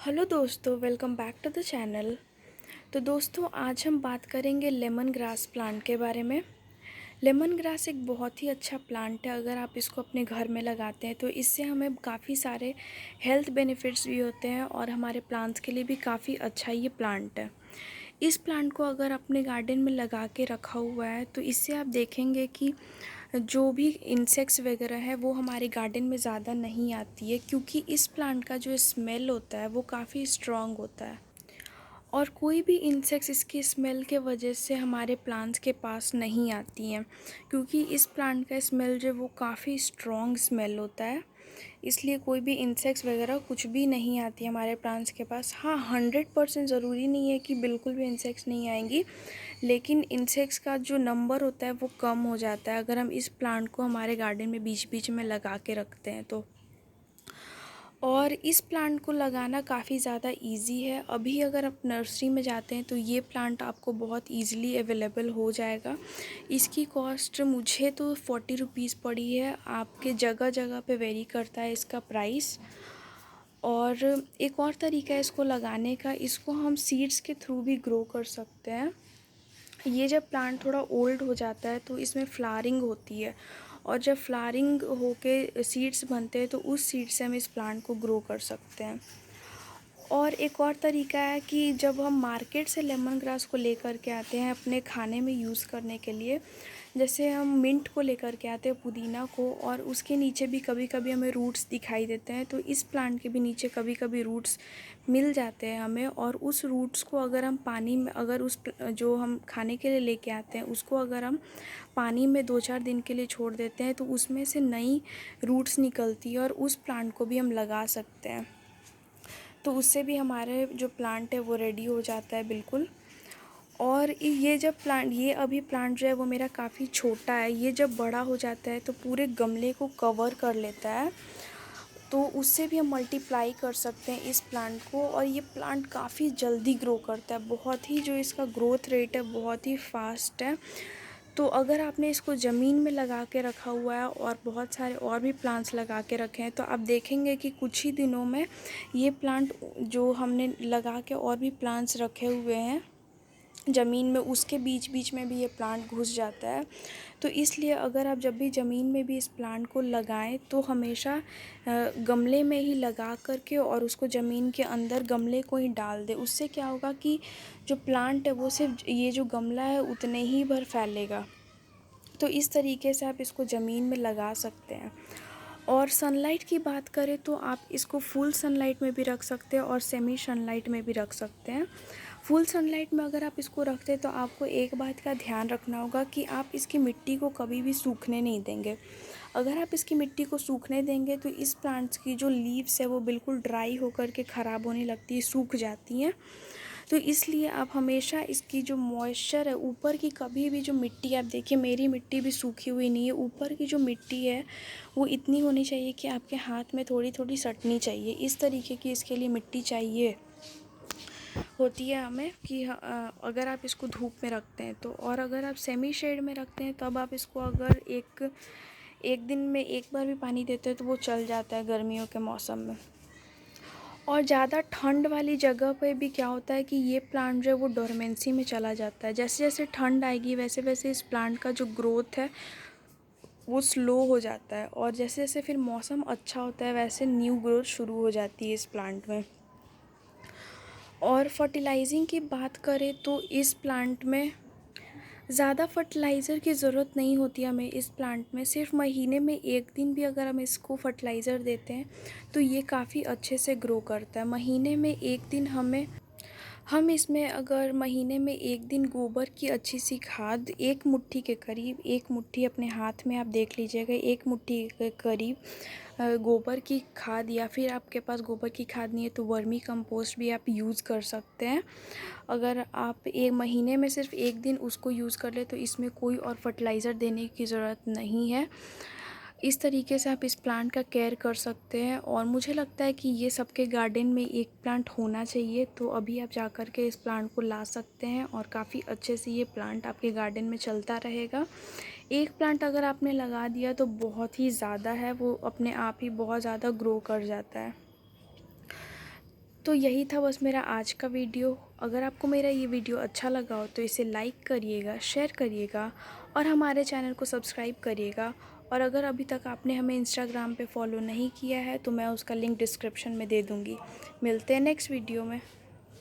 Hello दोस्तों, welcome back to the channel. तो दोस्तों, आज हम बात करेंगे लेमन ग्रास प्लांट के बारे में। लेमन ग्रास एक बहुत ही अच्छा प्लांट है। अगर आप इसको अपने घर में लगाते हैं तो इससे हमें काफ़ी सारे हेल्थ बेनिफिट्स भी होते हैं और हमारे प्लांट्स के लिए भी काफ़ी अच्छा ये प्लांट है। इस प्लांट को अगर अपने गार्डन में लगा के रखा हुआ है तो इससे आप देखेंगे कि जो भी इंसेक्ट्स वगैरह है वो हमारे गार्डन में ज़्यादा नहीं आती है, क्योंकि इस प्लांट का जो स्मेल होता है वो काफ़ी स्ट्रॉन्ग होता है और कोई भी इंसेक्ट्स इसकी स्मेल के वजह से हमारे प्लांट्स के पास नहीं आती हैं, क्योंकि इस प्लांट का स्मेल जो वो काफ़ी स्ट्रॉन्ग स्मेल होता है। इसलिए कोई भी इंसेक्ट्स वगैरह कुछ भी नहीं आती हमारे प्लांट्स के पास। हाँ, 100% ज़रूरी नहीं है कि बिल्कुल भी इंसेक्ट्स नहीं आएंगी, लेकिन इंसेक्ट्स का जो नंबर होता है वो कम हो जाता है अगर हम इस प्लांट को हमारे गार्डन में बीच बीच में लगा के रखते हैं तो। और इस प्लांट को लगाना काफ़ी ज़्यादा इजी है। अभी अगर आप नर्सरी में जाते हैं तो ये प्लांट आपको बहुत इजीली अवेलेबल हो जाएगा। इसकी कॉस्ट मुझे तो 40 रुपीज़ पड़ी है। आपके जगह जगह पे वेरी करता है इसका प्राइस। और एक और तरीका है इसको लगाने का, इसको हम सीड्स के थ्रू भी ग्रो कर सकते हैं। ये जब प्लांट थोड़ा ओल्ड हो जाता है तो इसमें फ्लावरिंग होती है, और जब फ्लावरिंग होके सीड्स बनते हैं तो उस सीड से हम इस प्लांट को ग्रो कर सकते हैं। और एक और तरीका है कि जब हम मार्केट से लेमन ग्रास को लेकर के आते हैं अपने खाने में यूज़ करने के लिए, जैसे हम मिंट को लेकर के आते हैं, पुदीना को, और उसके नीचे भी कभी कभी हमें रूट्स दिखाई देते हैं, तो इस प्लांट के भी नीचे कभी कभी रूट्स मिल जाते हैं हमें। और उस रूट्स को अगर हम पानी में, अगर जो हम खाने के लिए लेके आते हैं उसको अगर हम पानी में 2-4 दिन के लिए छोड़ देते हैं तो उसमें से नई रूट्स निकलती है और उस प्लांट को भी हम लगा सकते हैं। तो उससे भी हमारे जो प्लांट है वो रेडी हो जाता है बिल्कुल। और ये जब प्लांट, ये अभी प्लांट जो है वो मेरा काफ़ी छोटा है, ये जब बड़ा हो जाता है तो पूरे गमले को कवर कर लेता है, तो उससे भी हम मल्टीप्लाई कर सकते हैं इस प्लांट को। और ये प्लांट काफ़ी जल्दी ग्रो करता है, बहुत ही जो इसका ग्रोथ रेट है बहुत ही फास्ट है। तो अगर आपने इसको ज़मीन में लगा के रखा हुआ है और बहुत सारे और भी प्लांट्स लगा के रखे हैं तो आप देखेंगे कि कुछ ही दिनों में ये प्लांट जो हमने लगा के और भी प्लांट्स रखे हुए हैं ज़मीन में, उसके बीच बीच में भी ये प्लांट घुस जाता है। तो इसलिए अगर आप जब भी ज़मीन में भी इस प्लांट को लगाएं तो हमेशा गमले में ही लगा करके और उसको ज़मीन के अंदर गमले को ही डाल दें। उससे क्या होगा कि जो प्लांट है वो सिर्फ ये जो गमला है उतने ही भर फैलेगा। तो इस तरीके से आप इसको ज़मीन में लगा सकते हैं। और सनलाइट की बात करें तो आप इसको फुल सनलाइट में भी रख सकते हैं और सेमी सनलाइट में भी रख सकते हैं। फुल सनलाइट में अगर आप इसको रखते हैं तो आपको एक बात का ध्यान रखना होगा कि आप इसकी मिट्टी को कभी भी सूखने नहीं देंगे। अगर आप इसकी मिट्टी को सूखने देंगे तो इस प्लांट्स की जो लीव्स है वो बिल्कुल ड्राई होकर के ख़राब होने लगती है, सूख जाती हैं। तो इसलिए आप हमेशा इसकी जो मॉइस्चर है, ऊपर की कभी भी जो मिट्टी, आप देखिए मेरी मिट्टी भी सूखी हुई नहीं है, ऊपर की जो मिट्टी है वो इतनी होनी चाहिए कि आपके हाथ में थोड़ी थोड़ी सटनी चाहिए। इस तरीके की इसके लिए मिट्टी चाहिए होती है हमें कि अगर आप इसको धूप में रखते हैं तो। और अगर आप सेमी शेड में रखते हैं तब आप इसको अगर एक एक दिन में एक बार भी पानी देते हैं तो वो चल जाता है गर्मियों के मौसम में। और ज़्यादा ठंड वाली जगह पे भी क्या होता है कि ये प्लांट जो है वो डोरमेंसी में चला जाता है। जैसे जैसे ठंड आएगी वैसे वैसे इस प्लांट का जो ग्रोथ है वो स्लो हो जाता है, और जैसे जैसे फिर मौसम अच्छा होता है वैसे न्यू ग्रोथ शुरू हो जाती है इस प्लांट में। और फर्टिलाइजिंग की बात करें तो इस प्लांट में ज़्यादा फर्टिलाइज़र की ज़रूरत नहीं होती हमें। इस प्लांट में सिर्फ महीने में एक दिन भी अगर हम इसको फर्टिलाइज़र देते हैं तो ये काफ़ी अच्छे से ग्रो करता है। महीने में एक दिन हम इसमें अगर महीने में एक दिन गोबर की अच्छी सी खाद, एक मुट्ठी के करीब, एक मुट्ठी अपने हाथ में आप देख लीजिएगा, एक मुट्ठी के करीब गोबर की खाद, या फिर आपके पास गोबर की खाद नहीं है तो वर्मी कंपोस्ट भी आप यूज़ कर सकते हैं। अगर आप एक महीने में सिर्फ एक दिन उसको यूज़ कर ले तो इसमें कोई और फर्टिलाइज़र देने की ज़रूरत नहीं है। इस तरीके से आप इस प्लांट का केयर कर सकते हैं, और मुझे लगता है कि ये सबके गार्डन में एक प्लांट होना चाहिए। तो अभी आप जा कर के इस प्लांट को ला सकते हैं और काफ़ी अच्छे से ये प्लांट आपके गार्डन में चलता रहेगा। एक प्लांट अगर आपने लगा दिया तो बहुत ही ज़्यादा है, वो अपने आप ही बहुत ज़्यादा ग्रो कर जाता है। तो यही था बस मेरा आज का वीडियो। अगर आपको मेरा ये वीडियो अच्छा लगा हो तो इसे लाइक करिएगा, शेयर करिएगा और हमारे चैनल को सब्सक्राइब करिएगा। और अगर अभी तक आपने हमें इंस्टाग्राम पे फॉलो नहीं किया है तो मैं उसका लिंक डिस्क्रिप्शन में दे दूँगी। मिलते हैं नेक्स्ट वीडियो में।